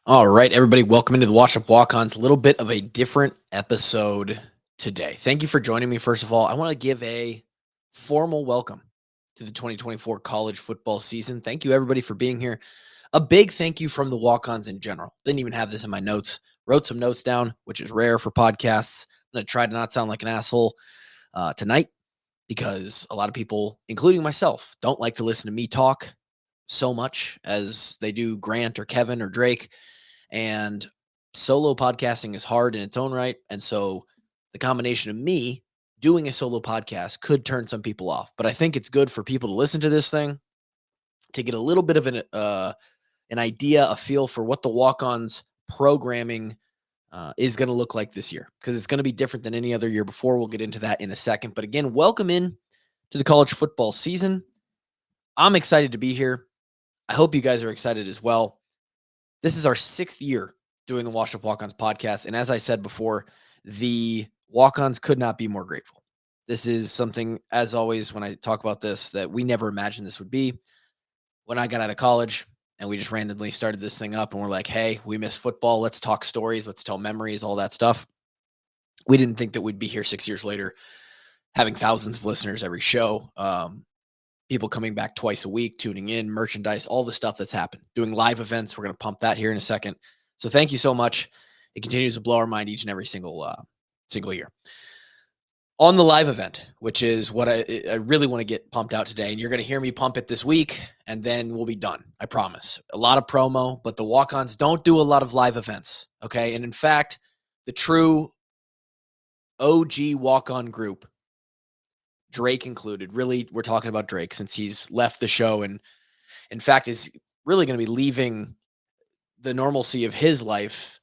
All right, everybody, welcome into the Wash Up Walk-Ons. A little bit of a different episode today. Thank you for joining me. First of all, I want to give a formal welcome to the 2024 college football season. Thank you, everybody, for being here. A big thank you from the Walk-Ons in general. Didn't even have this in my notes. Wrote some notes down, which is rare for podcasts. I'm going to try to not sound like an asshole tonight because a lot of people, including myself, don't like to listen to me talk so much as they do Grant or Kevin or Drake. And solo podcasting is hard in its own right. And so the combination of me doing a solo podcast could turn some people off. But I think it's good for people to listen to this thing to get a little bit of an idea, a feel for what the walk-ons programming is going to look like this year, because it's going to be different than any other year before. We'll get into that in a second. But again, welcome in to the college football season. I'm excited to be here. I hope you guys are excited as well. This is our 6th year doing the Wash Up Walk-Ons podcast. And as I said before, the Walk-Ons could not be more grateful. This is something, as always, when I talk about this, that we never imagined this would be. When I got out of college and we just randomly started this thing up and we're like, hey, we miss football. Let's talk stories. Let's tell memories, all that stuff. We didn't think that we'd be here 6 years later, having thousands of listeners every show. People coming back twice a week, tuning in, merchandise, all the stuff that's happened, doing live events. We're going to pump that here in a second. So thank you so much. It continues to blow our mind each and every single year. On the live event, which is what I really want to get pumped out today, and you're going to hear me pump it this week, and then we'll be done. I promise. A lot of promo, but the walk-ons don't do a lot of live events, okay? And in fact, the true OG walk-on group, Drake included. Really, we're talking about Drake since he's left the show and, in fact, is really going to be leaving the normalcy of his life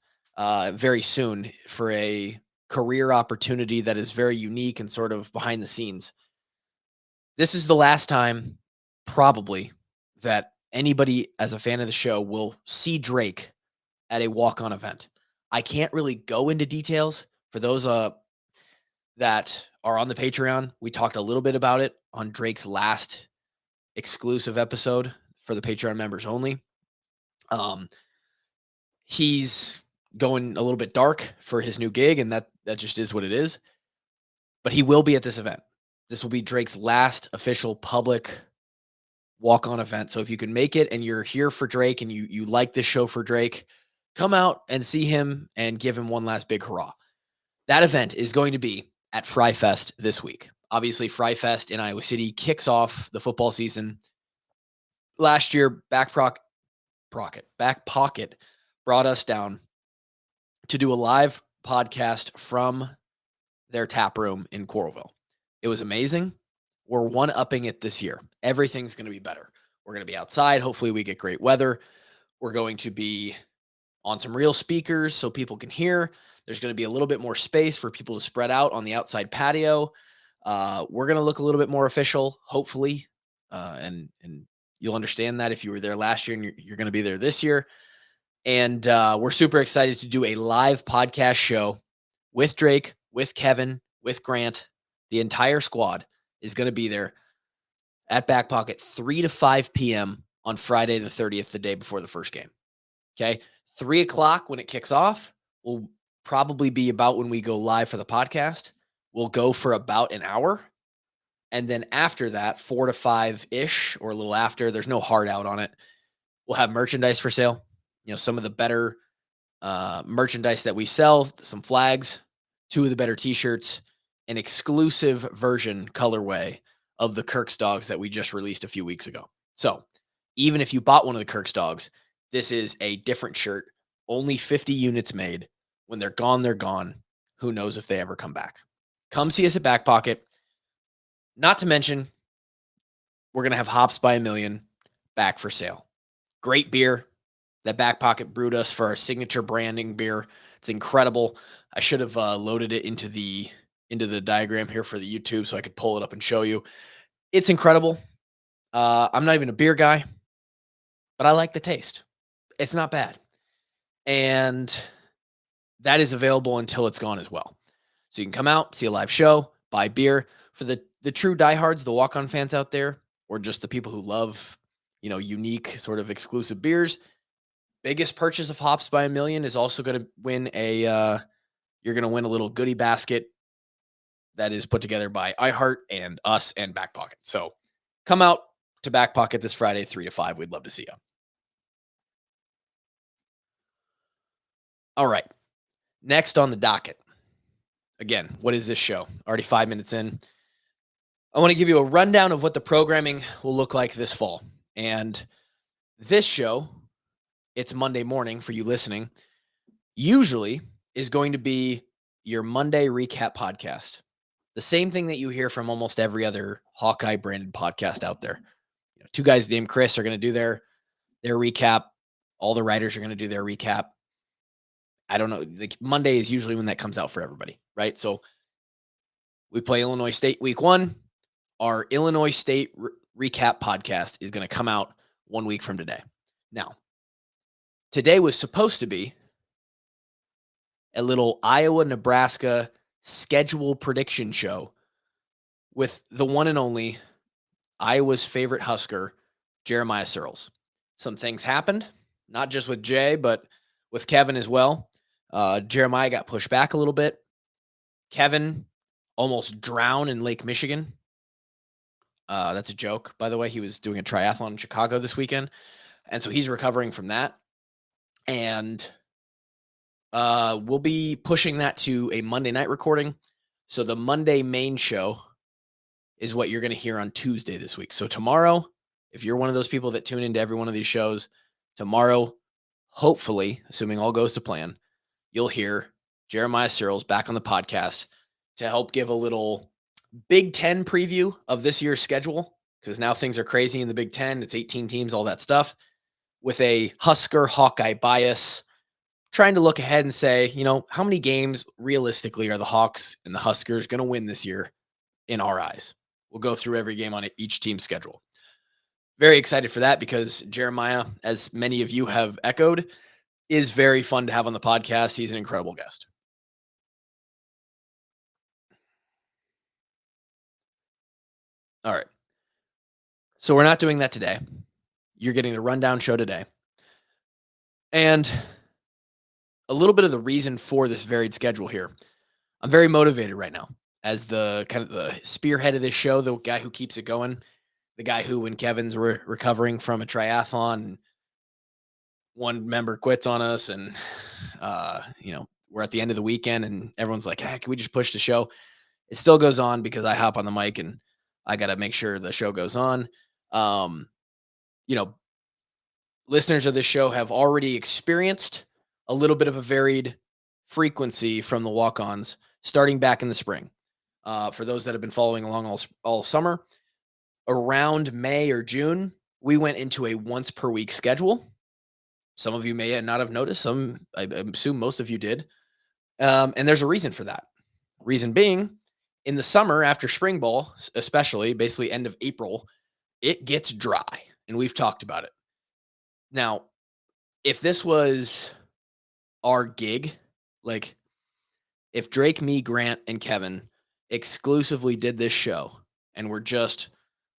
very soon for a career opportunity that is very unique and sort of behind the scenes. This is the last time, probably, that anybody as a fan of the show will see Drake at a walk-on event. I can't really go into details. For those that are on the Patreon, we talked a little bit about it on Drake's last exclusive episode for the Patreon members only. He's going a little bit dark for his new gig, and that just is what it is. But he will be at this event. This will be Drake's last official public walk-on event. So if you can make it and you're here for Drake and you like this show for Drake, come out and see him and give him one last big hurrah. That event is going to be at Fry Fest this week. Obviously, Fry Fest in Iowa City kicks off the football season. Last year, Back Pocket brought us down to do a live podcast from their tap room in Coralville. It was amazing. We're one-upping it this year. Everything's going to be better. We're going to be outside. Hopefully we get great weather. We're going to be on some real speakers so people can hear. There's going to be a little bit more space for people to spread out on the outside patio. We're going to look a little bit more official, hopefully. And you'll understand that if you were there last year and you're going to be there this year. And we're super excited to do a live podcast show with Drake, with Kevin, with Grant. The entire squad is going to be there at Back Pocket 3 to 5 p.m. on Friday the 30th, the day before the first game. Okay? 3 o'clock when it kicks off will probably be about when we go live for the podcast. We'll go for about an hour. And then after that, 4 to 5-ish or a little after, there's no hard out on it. We'll have merchandise for sale. You know, some of the better merchandise that we sell, some flags, 2 of the better t-shirts, an exclusive version colorway of the Kirk's dogs that we just released a few weeks ago. So even if you bought one of the Kirk's dogs, this is a different shirt. Only 50 units made. When they're gone, they're gone. Who knows if they ever come back. Come see us at Back Pocket. Not to mention, we're going to have Hops by a Million back for sale. Great beer that Back Pocket brewed us for our signature branding beer. It's incredible. I should have loaded it into the diagram here for the YouTube so I could pull it up and show you. It's incredible. I'm not even a beer guy, but I like the taste. It's not bad. And that is available until it's gone as well. So you can come out, see a live show, buy beer. For the true diehards, the walk-on fans out there, or just the people who love, unique sort of exclusive beers, Biggest purchase of Hops by a Million is also going to win you're going to win a little goodie basket that is put together by iHeart and us and Back Pocket. So come out to Back Pocket this Friday, 3 to 5. We'd love to see you. All right. Next on the docket. Again, what is this show? Already 5 minutes in. I want to give you a rundown of what the programming will look like this fall. And this show, it's Monday morning for you listening, usually is going to be your Monday recap podcast. The same thing that you hear from almost every other Hawkeye branded podcast out there. Two guys named Chris are going to do their recap. All the writers are going to do their recap. I don't know. Like Monday is usually when that comes out for everybody, right? So we play Illinois State week 1. Our Illinois State recap podcast is going to come out 1 week from today. Now, today was supposed to be a little Iowa-Nebraska schedule prediction show with the one and only Iowa's favorite Husker, Jeremiah Searles. Some things happened, not just with Jay, but with Kevin as well. Jeremiah got pushed back a little bit. Kevin almost drowned in Lake Michigan. That's a joke, by the way. He was doing a triathlon in Chicago this weekend, and so he's recovering from that. And we'll be pushing that to a Monday night recording. So the Monday main show is what you're going to hear on Tuesday this week. So tomorrow, if you're one of those people that tune into every one of these shows, tomorrow, hopefully, assuming all goes to plan, you'll hear Jeremiah Searles back on the podcast to help give a little Big Ten preview of this year's schedule, because now things are crazy in the Big Ten. It's 18 teams, all that stuff, with a Husker Hawkeye bias, trying to look ahead and say, how many games realistically are the Hawks and the Huskers going to win this year in our eyes? We'll go through every game on each team's schedule. Very excited for that because Jeremiah, as many of you have echoed, is very fun to have on the podcast. He's an incredible guest. All right. So we're not doing that today. You're getting the rundown show today. And a little bit of the reason for this varied schedule here. I'm very motivated right now as the kind of the spearhead of this show, the guy who keeps it going, the guy who, when Kevin's recovering from a triathlon, one member quits on us and, we're at the end of the weekend and everyone's like, hey, can we just push the show? It still goes on because I hop on the mic and I got to make sure the show goes on. Listeners of this show have already experienced a little bit of a varied frequency from the Walkons starting back in the spring. For those that have been following along all summer, around May or June, we went into a once per week schedule. Some of you may not have noticed. I assume most of you did. And there's a reason for that. Reason being, in the summer after spring ball, especially basically end of April, it gets dry. And we've talked about it. Now, if this was our gig, like if Drake, me, Grant, and Kevin exclusively did this show and we're just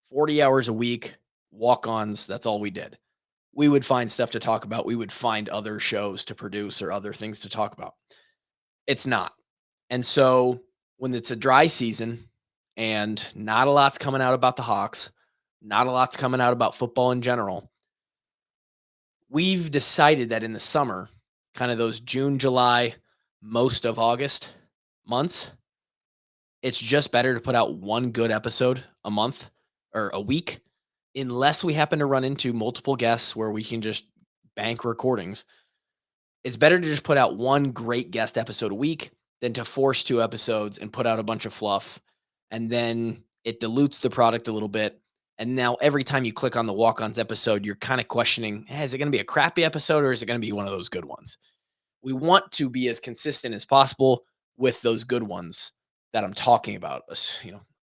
40 hours a week, walk-ons, that's all we did, we would find stuff to talk about. We would find other shows to produce or other things to talk about. It's not. And so when it's a dry season and not a lot's coming out about the Hawks, not a lot's coming out about football in general, we've decided that in the summer, kind of those June, July, most of August months, it's just better to put out one good episode a month or a week, unless we happen to run into multiple guests where we can just bank recordings. It's better to just put out one great guest episode a week than to force 2 episodes and put out a bunch of fluff. And then it dilutes the product a little bit. And now every time you click on the Walk-Ons episode, you're kind of questioning, hey, is it going to be a crappy episode or is it going to be one of those good ones? We want to be as consistent as possible with those good ones that I'm talking about.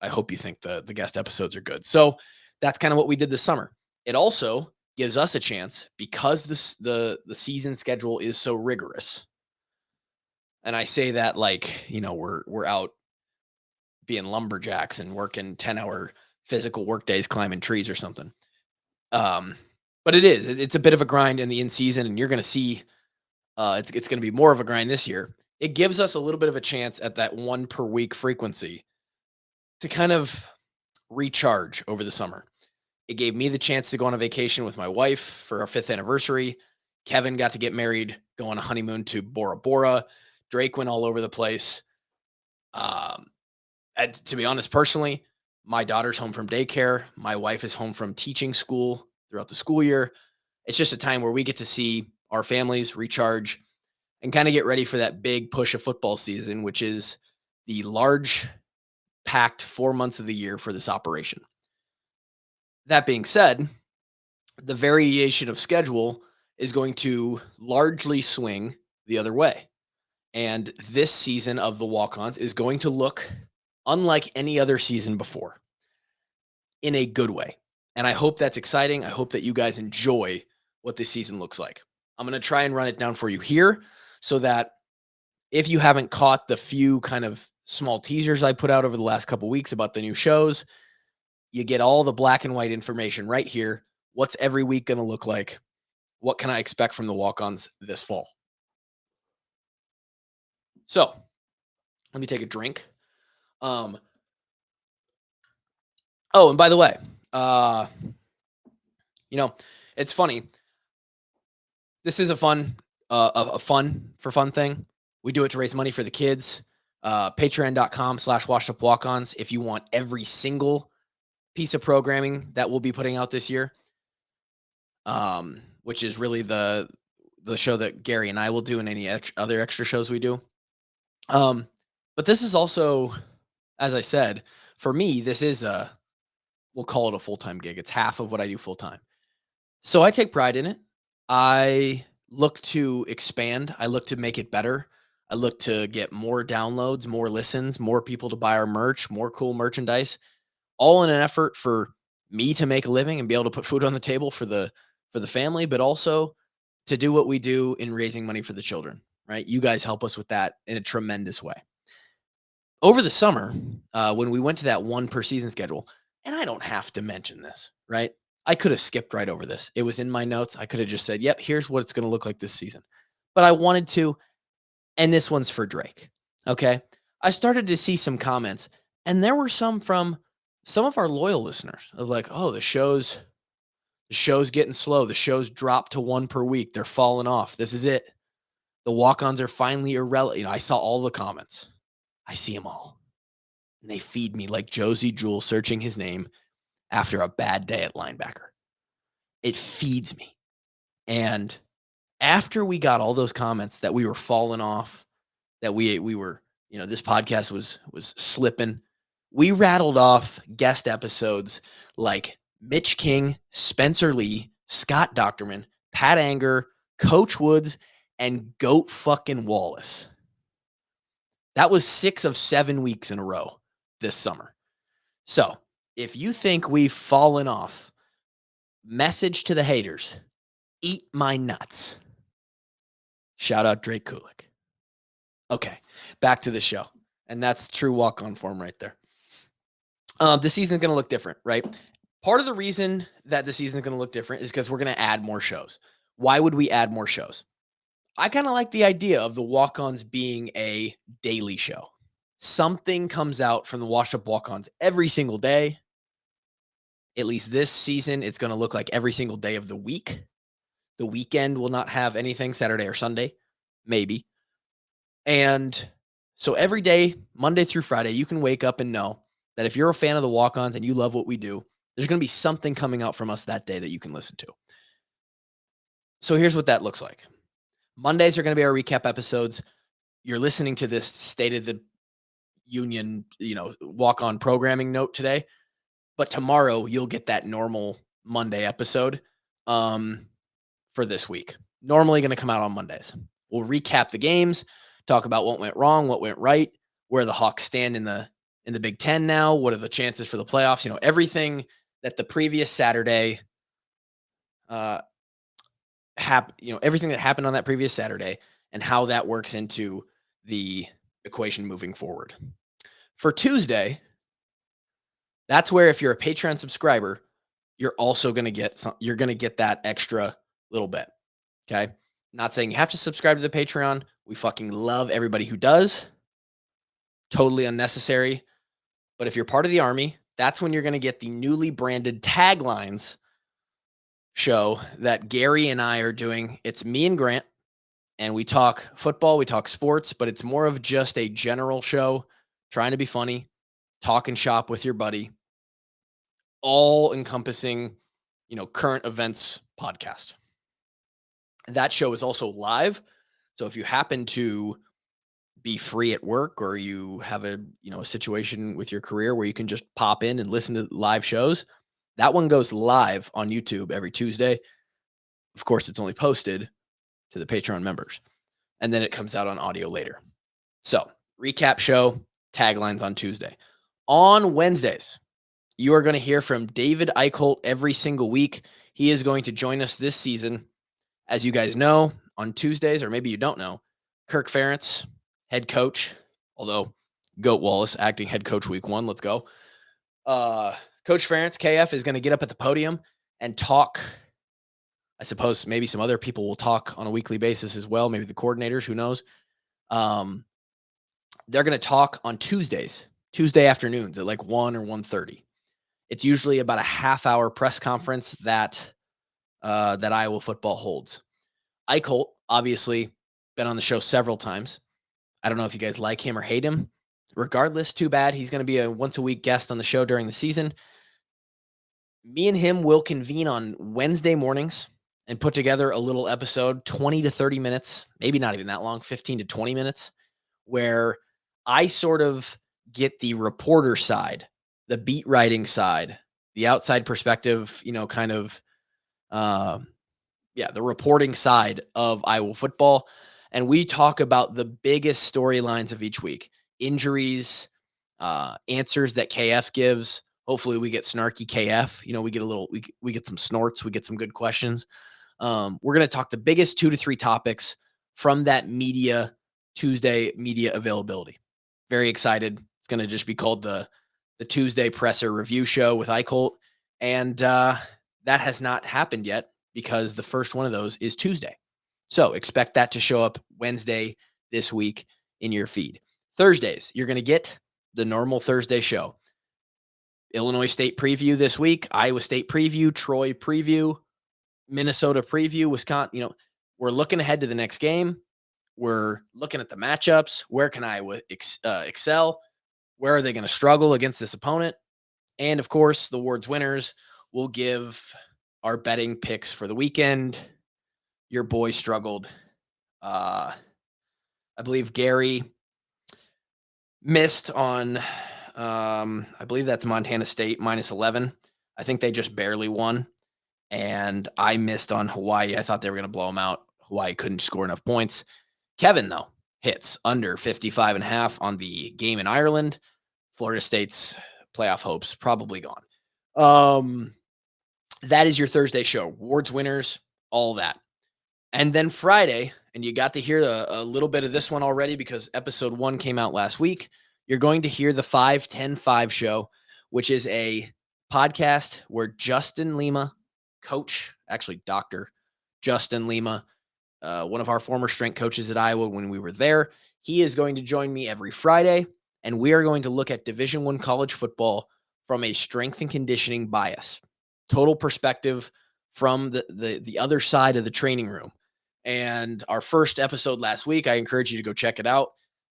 I hope you think the guest episodes are good. So that's kind of what we did this summer. It also gives us a chance because the season schedule is so rigorous. And I say that like, we're out being lumberjacks and working 10-hour physical work days, climbing trees or something. But it's a bit of a grind in the in season, and you're going to see it's going to be more of a grind this year. It gives us a little bit of a chance at that one per week frequency to kind of recharge over the summer. It gave me the chance to go on a vacation with my wife for our 5th anniversary. Kevin got to get married, go on a honeymoon to Bora Bora. Drake went all over the place. Um, and to be honest, personally, my daughter's home from daycare. My wife is home from teaching school throughout the school year. It's just a time where we get to see our families recharge and kind of get ready for that big push of football season, which is the large packed 4 months of the year for this operation. That being said, the variation of schedule is going to largely swing the other way. And this season of the Walkons is going to look unlike any other season before in a good way. And I hope that's exciting. I hope that you guys enjoy what this season looks like. I'm going to try and run it down for you here so that if you haven't caught the few kind of small teasers I put out over the last couple weeks about the new shows, you get all the black and white information right here. What's every week going to look like? What can I expect from the Walk-Ons this fall? So, let me take a drink. Oh, and by the way, you know, it's funny. This is a fun for fun thing. We do it to raise money for the kids. Patreon.com/washedupwalkons if you want every single piece of programming that we'll be putting out this year. Which is really the show that Gary and I will do and any other extra shows we do. But this is also, as I said, for me, this is we'll call it a full-time gig. It's half of what I do full-time. So I take pride in it. I look to expand. I look to make it better. I look to get more downloads, more listens, more people to buy our merch, more cool merchandise, all in an effort for me to make a living and be able to put food on the table for the family, but also to do what we do in raising money for the children, right? You guys help us with that in a tremendous way. Over the summer, when we went to that one per season schedule, and I don't have to mention this, right? I could have skipped right over this. It was in my notes. I could have just said, yep, here's what it's going to look like this season. But I wanted to, and this one's for Drake. Okay. I started to see some comments, and there were some from some of our loyal listeners of like, oh, the show's getting slow. The show's dropped to one per week. They're falling off. This is it. The walk-ons are finally irrelevant. I saw all the comments. I see them all. And they feed me like Josie Jewell searching his name after a bad day at linebacker. It feeds me. And after we got all those comments that we were falling off, that we were, this podcast was slipping, we rattled off guest episodes like Mitch King, Spencer Lee, Scott Docterman, Pat Anger, Coach Woods, and Goat fucking Wallace. That was 6 of 7 weeks in a row this summer. So if you think we've fallen off, message to the haters, eat my nuts. Shout out Drake Kulik. Okay, back to the show. And that's true walk-on form right there. The season's going to look different, right? Part of the reason that the season is going to look different is because we're going to add more shows. Why would we add more shows? I kind of like the idea of the Walk-Ons being a daily show. Something comes out from the Washed Up Walk-Ons every single day. At least this season, it's going to look like every single day of the week. The weekend will not have anything, Saturday or Sunday, maybe. And so every day, Monday through Friday, you can wake up and know that if you're a fan of the Walk-Ons and you love what we do, there's going to be something coming out from us that day that you can listen to. So here's what that looks like. Mondays are going to be our recap episodes. You're listening to this State of the Union, walk-on programming note today. But tomorrow you'll get that normal Monday episode for this week. Normally going to come out on Mondays. We'll recap the games, talk about what went wrong, what went right, where the Hawks stand in the Big Ten now, what are the chances for the playoffs, everything that the previous Saturday everything that happened on that previous Saturday and how that works into the equation moving forward. For Tuesday, that's where if you're a Patreon subscriber, you're also going to get you're going to get that extra little bit. Okay. Not saying you have to subscribe to the Patreon. We fucking love everybody who does. Totally unnecessary. But if you're part of the army, that's when you're going to get the newly branded taglines show that Gary and I are doing. It's me and Grant, and we talk football, we talk sports, but it's more of just a general show, trying to be funny, talking shop with your buddy, all encompassing, current events podcast. That show is also live. So if you happen to be free at work, or you have a situation with your career where you can just pop in and listen to live shows, that one goes live on YouTube every Tuesday. Of course, it's only posted to the Patreon members, and then it comes out on audio later. So, recap show, taglines on Tuesday. On Wednesdays, you are going to hear from David Eichholt every single week. He is going to join us this season. As you guys know, on Tuesdays, or maybe you don't know, Kirk Ferentz, head coach, although Goat Wallace, acting head coach week 1. Let's go. Coach Ferentz, KF, is going to get up at the podium and talk. I suppose maybe some other people will talk on a weekly basis as well. Maybe the coordinators, who knows? They're going to talk on Tuesday afternoons at like 1 or 1:30. It's usually about a half-hour press conference that Iowa football holds. Eichholt, obviously, been on the show several times. I don't know if you guys like him or hate him. Regardless, too bad. He's going to be a once-a-week guest on the show during the season. Me and him will convene on Wednesday mornings and put together a little episode, 20 to 30 minutes, maybe not even that long, 15 to 20 minutes, where I sort of get the reporter side, the beat writing side, the outside perspective, the reporting side of Iowa football. And we talk about the biggest storylines of each week, injuries, answers that KF gives. Hopefully we get snarky KF. We get we get some snorts. We get some good questions. We're going to talk the biggest 2 to 3 topics from that Tuesday media availability. Very excited. It's going to just be called the Tuesday presser review show with Eichholt. And that has not happened yet, because the first one of those is Tuesday. So expect that to show up Wednesday this week in your feed. Thursdays, you're going to get the normal Thursday show. Illinois State preview this week, Iowa State preview, Troy preview, Minnesota preview, Wisconsin. We're looking ahead to the next game. We're looking at the matchups. Where can Iowa excel? Where are they going to struggle against this opponent? And of course, the awards winners will give our betting picks for the weekend. Your boy struggled. I believe Gary missed on, I believe that's Montana State minus 11. I think they just barely won. And I missed on Hawaii. I thought they were going to blow them out. Hawaii couldn't score enough points. Kevin, though, hits under 55.5 on the game in Ireland. Florida State's playoff hopes probably gone. That is your Thursday show. Awards winners, all that. And then Friday, and you got to hear a little bit of this one already because episode 1 came out last week. You're going to hear the 5-10-5 show, which is a podcast where Justin Lima, Dr. Justin Lima, one of our former strength coaches at Iowa when we were there, he is going to join me every Friday, and we are going to look at Division I college football from a strength and conditioning bias, total perspective from the other side of the training room. And our first episode last week, I encourage you to go check it out,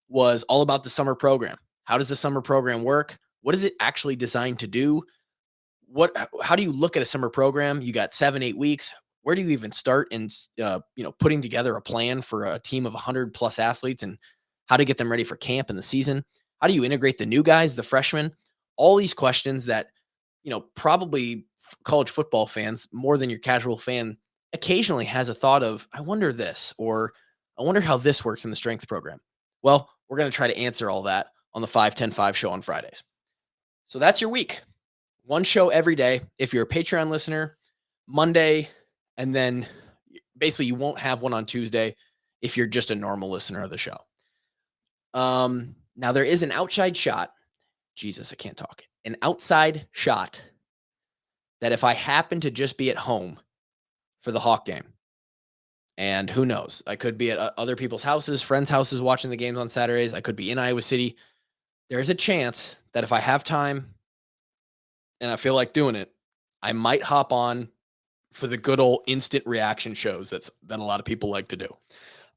was all about the summer program. How does the summer program work? What is it actually designed to do? How do you look at a summer program? You got 7-8 weeks. Where do you even start in putting together a plan for a team of 100 plus athletes and how to get them ready for camp and the season? How do you integrate the new guys, the freshmen? All these questions that, probably college football fans, more than your casual fan, occasionally has a thought of, I wonder this, or I wonder how this works in the strength program. Well, we're going to try to answer all that on the 5-10-5 show on Fridays. So that's your week. One show every day. If you're a Patreon listener, Monday, and then basically you won't have one on Tuesday if you're just a normal listener of the show. Now there is an outside shot. Jesus, I can't talk. An outside shot that if I happen to just be at home for the Hawk game, and who knows, I could be at other people's houses, friends' houses watching the games on Saturdays. I could be in Iowa City. There's a chance that if I have time and I feel like doing it, I might hop on for the good old instant reaction shows that a lot of people like to do.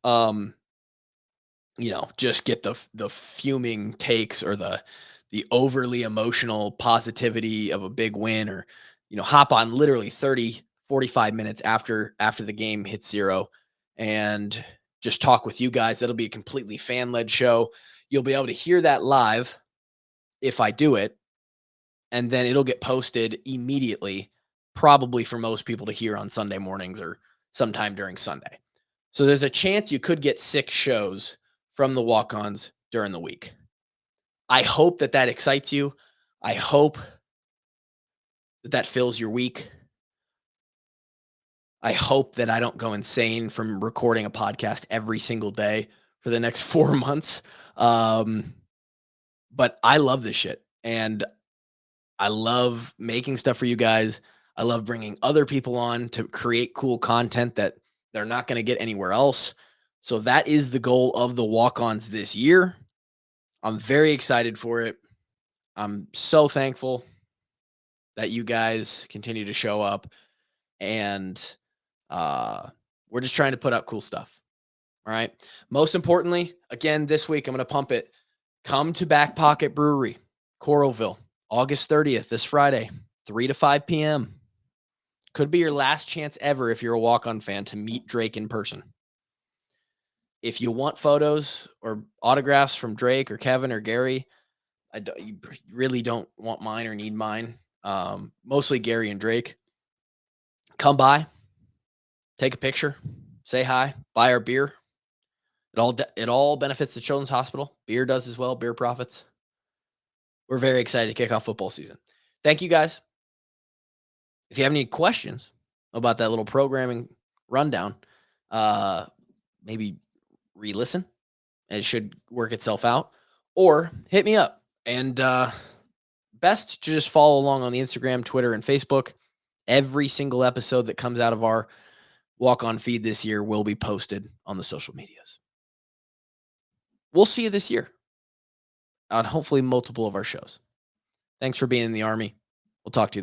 Um, just get the fuming takes or the overly emotional positivity of a big win, or hop on literally 30, 45 minutes after the game hits zero and just talk with you guys. That'll be a completely fan-led show. You'll be able to hear that live if I do it, and then it'll get posted immediately, probably for most people to hear on Sunday mornings or sometime during Sunday. So there's a chance you could get 6 shows from the walk-ons during the week. I hope that excites you. I hope that fills your week. I hope that I don't go insane from recording a podcast every single day for the next 4 months. But I love this shit, and I love making stuff for you guys. I love bringing other people on to create cool content that they're not going to get anywhere else. So that is the goal of the walk-ons this year. I'm very excited for it. I'm so thankful that you guys continue to show up, and we're just trying to put out cool stuff. All right. Most importantly, again, this week, I'm going to pump it. Come to Back Pocket Brewery, Coralville, August 30th, this Friday, 3 to 5 p.m. Could be your last chance ever if you're a walk-on fan to meet Drake in person. If you want photos or autographs from Drake or Kevin or Gary, you really don't want mine or need mine. Mostly Gary and Drake. Come by, take a picture, say hi, buy our beer. It all benefits the Children's Hospital. Beer does as well. Beer profits. We're very excited to kick off football season. Thank you, guys. If you have any questions about that little programming rundown, maybe re-listen. It should work itself out. Or hit me up. And best to just follow along on the Instagram, Twitter, and Facebook. Every single episode that comes out of our walk-on feed this year will be posted on the social medias. We'll see you this year on hopefully multiple of our shows. Thanks for being in the Army. We'll talk to you then.